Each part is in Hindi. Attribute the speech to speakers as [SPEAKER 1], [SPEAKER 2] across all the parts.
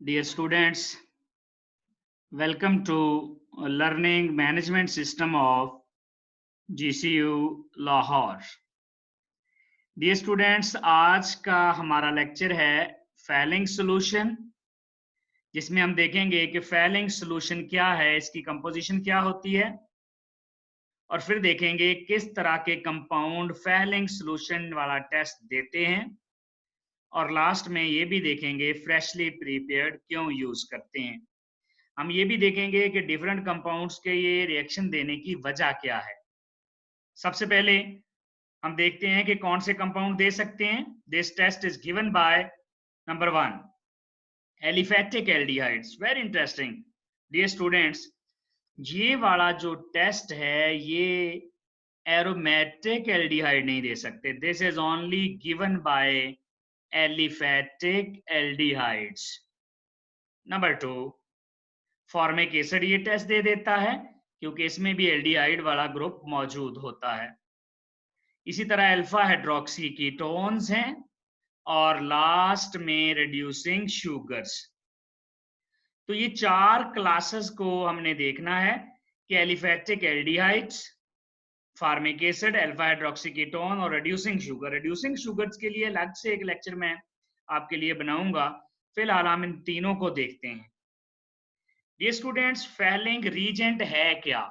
[SPEAKER 1] Dear students, welcome to Learning Management System of GCU Lahore. Dear students, आज का हमारा लेक्चर है फैलिंग सॉल्यूशन, जिसमें हम देखेंगे कि फैलिंग सॉल्यूशन क्या है, इसकी कंपोजिशन क्या होती है, और फिर देखेंगे किस तरह के कंपाउंड फैलिंग सॉल्यूशन वाला टेस्ट देते हैं, और लास्ट में ये भी देखेंगे फ्रेशली प्रिपेयर्ड क्यों यूज करते हैं। हम ये भी देखेंगे कि डिफरेंट कंपाउंड्स के ये रिएक्शन देने की वजह क्या है। सबसे पहले हम देखते हैं कि कौन से कंपाउंड दे सकते हैं। This test is given by number 1 aliphatic aldehydes. Very interesting dear students, ये वाला जो टेस्ट है ये एरोमेटिक एल्डिहाइड नहीं दे सकते। This is only given by aliphatic aldehydes. Number 2 formic acid ये टेस्ट दे देता है, क्योंकि इसमें भी एल्डिहाइड वाला ग्रुप मौजूद होता है। इसी तरह अल्फा हाइड्रोक्सी कीटोन्स हैं, और लास्ट में रिड्यूसिंग शुगर्स। तो ये चार क्लासेस को हमने देखना है कि aliphatic aldehydes, formic acid, alpha hydroxy ketone और रिड्यूसिंग शुगर। रिड्यूसिंग शुगर्स के लिए अलग से एक लेक्चर मैं आपके लिए बनाऊंगा। फिलहाल हम इन तीनों को देखते हैं। ये स्टूडेंट्स, फैलिंग रीजेंट है क्या?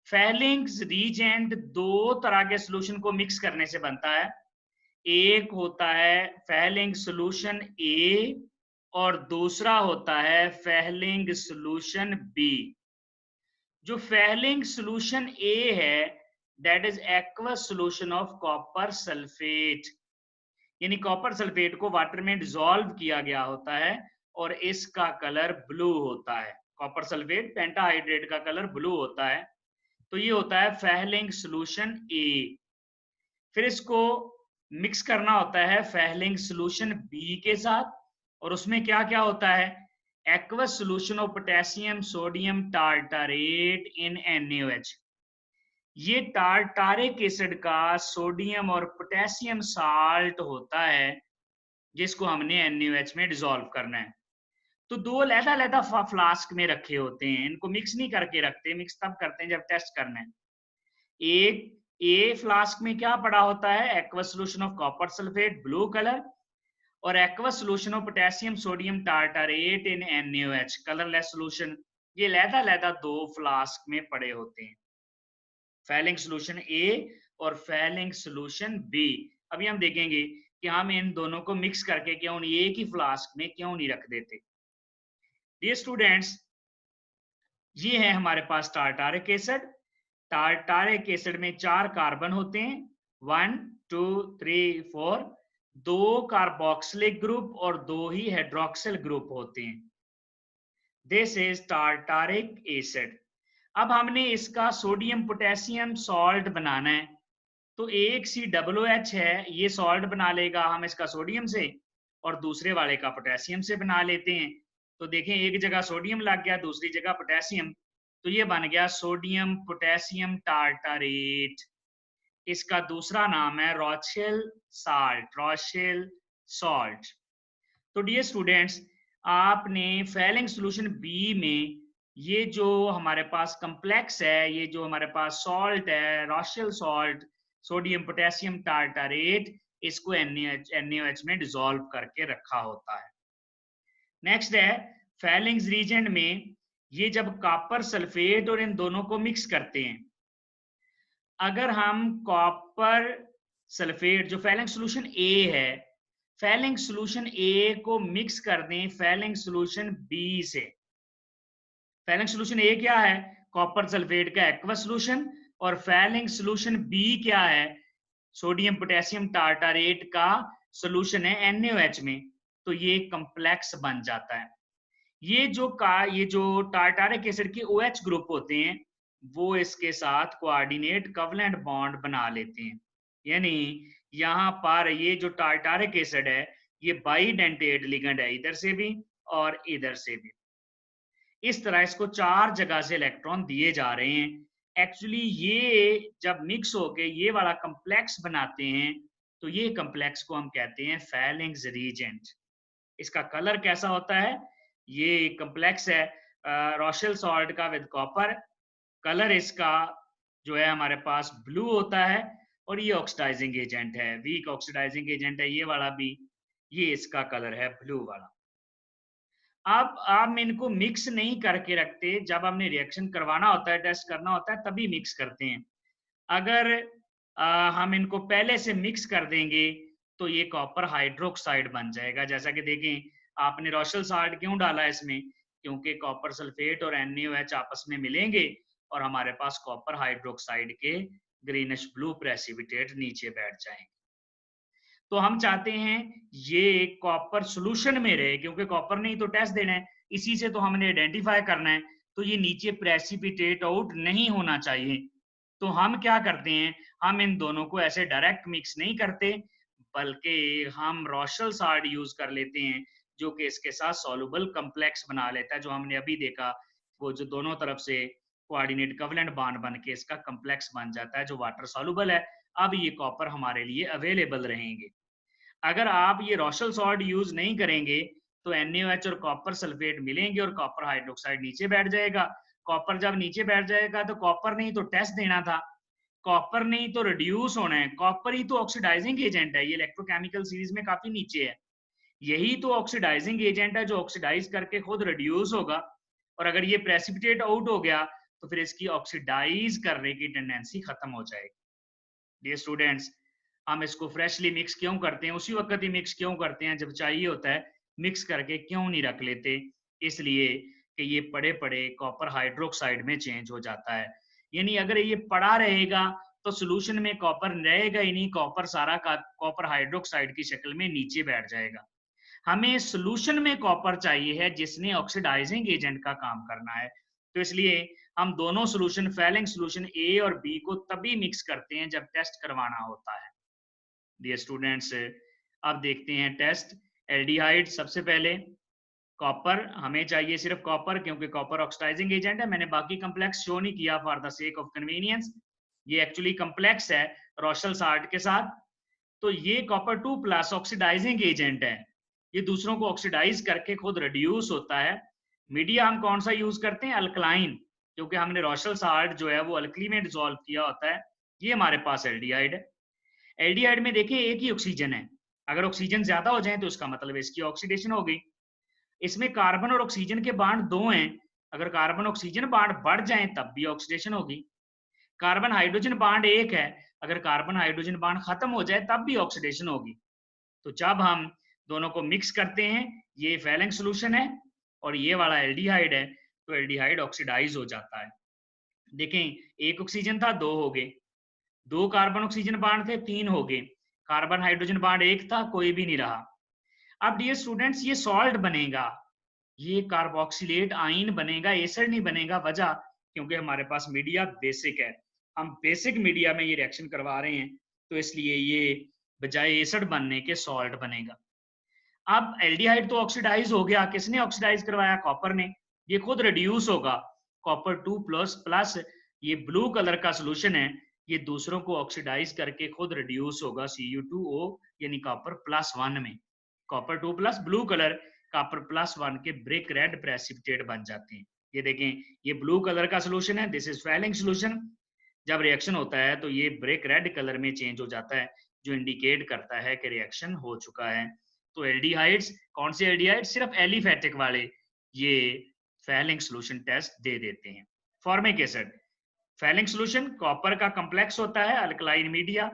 [SPEAKER 1] फैलिंग रीजेंट दो तरह के सॉल्यूशन को मिक्स करने से बनता है। एक होता है फैलिंग सॉल्यूशन ए, और दूसरा होता है फैलिंग सॉल्यूशन बी। जो फैलिंग सॉल्यूशन ए है, that is aqueous solution of copper sulphate, यानी कॉपर सल्फेट को वाटर में डिसॉल्व किया गया होता है और इसका कलर ब्लू होता है। कॉपर सल्फेट पेंटाहाइड्रेट का कलर ब्लू होता है। तो ये होता है फैलिंग सॉल्यूशन ए। फिर इसको मिक्स करना होता है फैलिंग सॉल्यूशन बी के साथ, और उसमें क्या क्या होता है? Aqueous solution of potassium sodium tartrate in NaOH। ये टार्टारिक एसिड का सोडियम और पोटेशियम साल्ट होता है, जिसको हमने NaOH में डिसॉल्व करना है। तो दो अलग-अलग फ्लास्क में रखे होते हैं, इनको मिक्स नहीं करके रखते। मिक्स तब करते हैं जब टेस्ट करना है। एक ए फ्लास्क में क्या पड़ा होता है? Aqueous solution of copper sulphate blue colour, और aqueous solution of potassium sodium tartrate in NaOH colourless solution. ये लहदा दो फ्लास्क में पड़े होते हैं, फैलिंग सॉल्यूशन ए और फैलिंग सॉल्यूशन बी। अभी हम देखेंगे कि हम इन दोनों को मिक्स करके क्यों नहीं एक ही फ्लास्क में क्यों नहीं रख देते। डियर स्टूडेंट्स, ये है हमारे पास टार्टारिक एसिड। टार्टारिक एसिड में 4 कार्बन होते हैं, 1 2 3 4। 2 कार्बोक्सिलिक ग्रुप और 2 ही हाइड्रोक्सिल ग्रुप होते हैं। This is tartaric acid. अब हमने इसका सोडियम पोटेशियम सॉल्ट बनाना है, तो एक COOH है, ये सॉल्ट बना लेगा। हम इसका सोडियम से और दूसरे वाले का पोटेशियम से बना लेते हैं। तो देखें, एक जगह सोडियम लग गया, दूसरी जगह पोटेशियम, तो ये बन गया सोडियम पोटेशियम टार्टारेट। इसका दूसरा नाम है रॉचेल साल्ट, रॉचेल सॉल्ट। तो डियर स्टूडेंट्स, आपने फैलिंग सॉल्यूशन बी में ये जो हमारे पास कॉम्प्लेक्स है, ये जो हमारे पास सॉल्ट है, रॉशेल सॉल्ट, सोडियम पोटेशियम टार्टारेट, इसको NaOH में डिसॉल्व करके रखा होता है। नेक्स्ट है फैलिंग्स रीजेंट में, ये जब कॉपर सल्फेट और इन दोनों को मिक्स करते हैं, अगर हम कॉपर सल्फेट जो फैलिंग सॉल्यूशन ए है, फैलिंग सॉल्यूशन ए को मिक्स कर दें फैलिंग सॉल्यूशन बी से। फैलिंग सॉल्यूशन ए क्या है? कॉपर सल्फेट का एक्वस सॉल्यूशन, और फैलिंग सॉल्यूशन बी क्या है? सोडियम पोटेशियम टार्टारेट का सॉल्यूशन है NaOH में। तो ये कॉम्प्लेक्स बन जाता है। ये जो टार्टारिक एसिड के OH ग्रुप होते हैं, वो इसके साथ कोऑर्डिनेट कवलेंट बॉन्ड बना लेते हैं। यानी यहाँ पर ये जो टार्टारिक एसिड है, ये बाइडेंटेट लिगेंड है, इधर से भी और इधर से भी। इस तरह इसको 4 जगह से इलेक्ट्रॉन दिए जा रहे हैं। एक्चुअली ये जब मिक्स होके ये वाला कॉम्प्लेक्स बनाते हैं, तो ये कॉम्प्लेक्स को हम कहते हैं फैलिंग्स रीजेंट। इसका कलर कैसा होता है, ये कम्प्लेक्स है रॉशेल सॉल्ट का विद कॉपर। कलर इसका जो है हमारे पास ब्लू होता है और ये ऑक्सीडाइजिंग एजेंट है, वीक ऑक्सीडाइजिंग एजेंट है ये वाला भी, ये इसका कलर है ब्लू वाला। अब हम इनको मिक्स नहीं करके रखते, जब हमने रिएक्शन करवाना होता है, टेस्ट करना होता है, तभी मिक्स करते हैं। अगर हम इनको पहले से मिक्स कर देंगे तो ये कॉपर हाइड्रोक्साइड बन जाएगा। जैसा कि देखें, आपने रॉशेल सॉल्ट क्यों डाला इसमें, क्योंकि कॉपर सल्फेट और NaOH आपस में मिलेंगे और हमारे पास कॉपर हाइड्रोक्साइड के ग्रीनिश ब्लू प्रेसिपिटेट नीचे बैठ जाएंगे। तो हम चाहते हैं ये कॉपर सॉल्यूशन में रहे, क्योंकि कॉपर ने ही तो टेस्ट देना है, इसी से तो हमने आइडेंटिफाई करना है, तो ये नीचे प्रेसिपिटेट आउट नहीं होना चाहिए। तो हम क्या करते हैं, हम इन दोनों को ऐसे डायरेक्ट मिक्स नहीं करते, बल्कि हम रॉशेल सॉल्ट यूज कर लेते हैं, जो कि इसके साथ सॉल्युबल कम्प्लेक्स बना लेता है, जो हमने अभी देखा, वो जो दोनों तरफ से कोऑर्डिनेट कोवेलेंट बॉन्ड बन के इसका कम्प्लेक्स बन जाता है, जो वाटर सॉल्युबल है। अब ये कॉपर हमारे लिए अवेलेबल रहेंगे। अगर आप ये रॉशेल सॉल्ट यूज नहीं करेंगे तो NaOH और कॉपर सल्फेट मिलेंगे और कॉपर हाइड्रोक्साइड नीचे बैठ जाएगा। कॉपर जब नीचे बैठ जाएगा तो कॉपर ने ही तो टेस्ट देना था, कॉपर ने ही तो रिड्यूस होना है, कॉपर ही तो ऑक्सीडाइजिंग एजेंट है, ये इलेक्ट्रोकेमिकल सीरीज में काफी नीचे है। यही तो ऑक्सीडाइजिंग एजेंट है जो ऑक्सीडाइज करके खुद रिड्यूस होगा, और अगर ये प्रेसिपिटेट आउट हो गया तो फिर इसकी ऑक्सीडाइज करने की टेंडेंसी खत्म हो जाएगी। डियर स्टूडेंट्स, हम इसको फ्रेशली मिक्स क्यों करते हैं, उसी वक्त ही मिक्स क्यों करते हैं जब चाहिए होता है, मिक्स करके क्यों नहीं रख लेते, इसलिए कि ये पड़े पड़े कॉपर हाइड्रोक्साइड में चेंज हो जाता है। यानी अगर ये पड़ा रहेगा तो सोल्यूशन में कॉपर रहेगा ही नहीं, कॉपर सारा का कॉपर हाइड्रोक्साइड की शक्ल में नीचे बैठ जाएगा। हमें सोल्यूशन में कॉपर चाहिए है जिसने ऑक्सीडाइजिंग एजेंट का काम करना है। तो इसलिए हम दोनों सोल्यूशन, फैलिंग सोल्यूशन A और B को तभी मिक्स करते हैं जब टेस्ट करवाना होता है। डियर स्टूडेंट्स, अब देखते हैं टेस्ट। एल्डिहाइड, सबसे पहले कॉपर हमें चाहिए, सिर्फ कॉपर, क्योंकि कॉपर ऑक्सीडाइजिंग एजेंट है। मैंने बाकी कम्प्लेक्स शो नहीं किया for the sake of convenience, ये एक्चुअली कम्प्लेक्स है रॉशेल सॉल्ट के साथ। तो ये कॉपर 2+ ऑक्सीडाइजिंग एजेंट है, ये दूसरों को ऑक्सीडाइज करके खुद रिड्यूस होता है। मीडिया हम कौन सा यूज करते हैं, अल्कलाइन, क्योंकि हमने रॉशेल सॉल्ट जो है वो अल्कली में डिसॉल्व किया होता है। ये हमारे पास एल्डिहाइड है। एल्डिहाइड में देखिए एक ही ऑक्सीजन है, अगर ऑक्सीजन ज्यादा हो जाए तो इसका मतलब इसकी ऑक्सीडेशन हो गई। इसमें कार्बन और ऑक्सीजन के बांड 2 हैं, अगर कार्बन ऑक्सीजन बांड बढ़ जाए तब भी ऑक्सीडेशन होगी। कार्बन हाइड्रोजन बांड 1 है, अगर कार्बन हाइड्रोजन बांड खत्म हो जाए तब भी ऑक्सीडेशन होगी। तो जब हम दोनों को मिक्स करते हैं, ये फैलिंग सॉल्यूशन है और ये वाला एल्डिहाइड है, तो एल्डिहाइड ऑक्सीडाइज हो जाता है। देखें, एक ऑक्सीजन था, 2 हो गए, 2 कार्बन ऑक्सीजन बांड थे, 3 हो गए, कार्बन हाइड्रोजन बांड 1 था, कोई भी नहीं रहा। अब डियर स्टूडेंट्स, ये सॉल्ट बनेगा, ये कार्बोक्सिलेट आयन बनेगा, एसिड नहीं बनेगा। वजह, क्योंकि हमारे पास मीडिया बेसिक है, हम बेसिक मीडिया में ये रिएक्शन करवा रहे हैं, तो इसलिए ये बजाय एसिड बनने के सॉल्ट बनेगा। अब एल्डिहाइड तो ऑक्सीडाइज हो गया, किसने ऑक्सीडाइज करवाया, कॉपर ने, ये खुद रिड्यूस होगा, कॉपर 2+, ये ब्लू कलर का सोल्यूशन है, ये दूसरों को ऑक्सीडाइज करके खुद रिड्यूस होगा Cu2O यानी कॉपर +1 में। कॉपर 2+ ब्लू कलर, कॉपर +1 के ब्रिक रेड प्रेसिपिटेट बन जाते हैं। ये देखें, ये ब्लू कलर का सोल्यूशन है, दिस इज फैलिंग सोल्यूशन। जब रिएक्शन होता है तो ये ब्रिक रेड कलर में चेंज हो जाता है, जो इंडिकेट करता है कि रिएक्शन हो चुका है। तो एल्डिहाइड्स, कौन से एल्डिहाइड, सिर्फ एलिफेटिक वाले, ये फैलिंग सोल्यूशन टेस्ट दे देते हैं। Formic acid, falling solution, copper का कम्प्लेक्स होता है, अल्कलाइन मीडिया।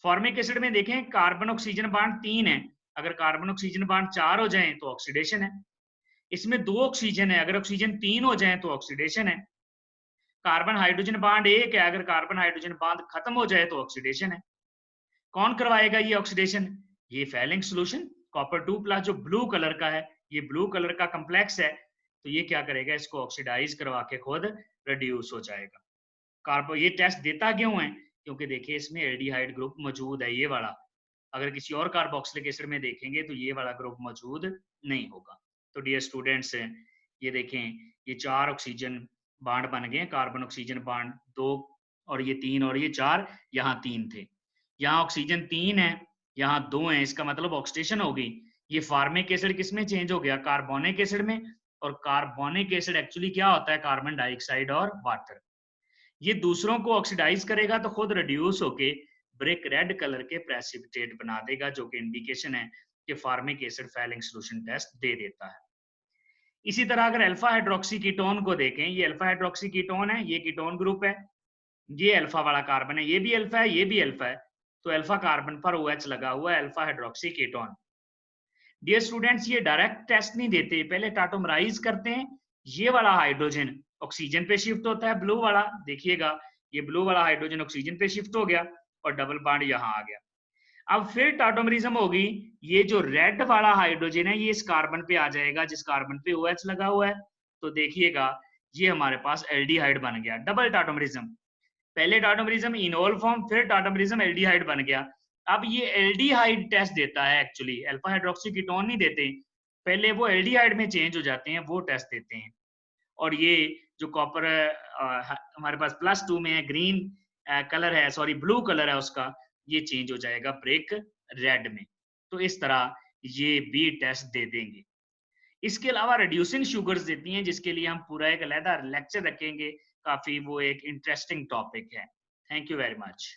[SPEAKER 1] फॉर्मिक एसिड में देखें, कार्बन ऑक्सीजन बांड 3 है, अगर कार्बन ऑक्सीजन बांड 4 हो जाए तो ऑक्सीडेशन है। इसमें 2 ऑक्सीजन है, अगर ऑक्सीजन 3 हो जाए तो ऑक्सीडेशन है। कार्बन हाइड्रोजन बांड 1 है, अगर कार्बन हाइड्रोजन बांड खत्म हो जाए तो ऑक्सीडेशन है। कौन करवाएगा ये ऑक्सीडेशन, ये फैलिंग सोल्यूशन, कॉपर 2+ जो ब्लू कलर का है, ये ब्लू कलर का कम्प्लेक्स है, तो ये क्या करेगा, इसको ऑक्सीडाइज करवा के खुद रिड्यूस हो जाएगा। कार्बन, ये टेस्ट देता क्यों है, क्योंकि देखिए इसमें एल्डिहाइड ग्रुप मौजूद है, ये वाला। अगर किसी और कार्बोक्सिलिक एसिड में देखेंगे तो ये वाला ग्रुप मौजूद नहीं होगा। तो डियर स्टूडेंट्स, ये देखें, ये 4 ऑक्सीजन बांड बन गए, कार्बन ऑक्सीजन बांड 2 और ये 3 और ये 4, यहाँ 3 थे, यहाँ ऑक्सीजन 3 है, यहाँ 2 है, इसका मतलब ऑक्सीडेशन हो गई। ये फार्मिक एसिड किस में चेंज हो गया, कार्बोनिक एसिड में, और कार्बोनिक एसिड एक्चुअली क्या होता है, कार्बन डाइऑक्साइड और वाटर। ये दूसरों को ऑक्सीडाइज करेगा तो खुद रिड्यूस होके ब्रिक रेड कलर के प्रेसिपिटेट बना देगा, जो कि इंडिकेशन है कि formic acid Fehling solution test दे देता है। इसी तरह अगर अल्फा हाइड्रोक्सी कीटोन को देखें, ये अल्फा हाइड्रोक्सी कीटोन है, ये कीटोन ग्रुप है, ये अल्फा वाला कार्बन है, ये भी अल्फा है, ये भी अल्फा है, तो अल्फा कार्बन पर OH लगा हुआ है, alpha hydroxy ketone. Dear students, ये डायरेक्ट टेस्ट नहीं देते, पहले टाटोमराइज करते हैं। ये वाला हाइड्रोजन ऑक्सीजन पे शिफ्ट होता है, ब्लू वाला देखिएगा, ये ब्लू वाला हाइड्रोजन ऑक्सीजन पे शिफ्ट हो गया और डबल बॉन्ड यहाँ आ गया। अब फिर टाटोमरिज्म होगी, ये जो रेड वाला हाइड्रोजन है ये इस कार्बन पे आ जाएगा जिस कार्बन पे OH लगा हुआ है, तो देखिएगा ये हमारे पास एल्डिहाइड बन गया, डबल टाटोमरिज्म। पहले टाटोमरिज्म इनोल फॉर्म, फिर टाटोमरिज्म एल्डिहाइड बन गया। अब ये एल्डिहाइड टेस्ट देता है, एक्चुअली अल्फा हाइड्रोक्सी कीटोन नहीं देते, पहले वो एल्डिहाइड में चेंज हो जाते हैं, वो टेस्ट देते हैं। और ये जो कॉपर हमारे पास +2 में है, ग्रीन कलर है, सॉरी ब्लू कलर है उसका, ये चेंज हो जाएगा ब्रिक रेड में। तो इस तरह ये भी टेस्ट दे देंगे। इसके अलावा रिड्यूसिंग शुगर्स देती हैं, जिसके लिए हम पूरा एक अलग लेक्चर रखेंगे, काफी वो एक इंटरेस्टिंग टॉपिक है। Thank you very much.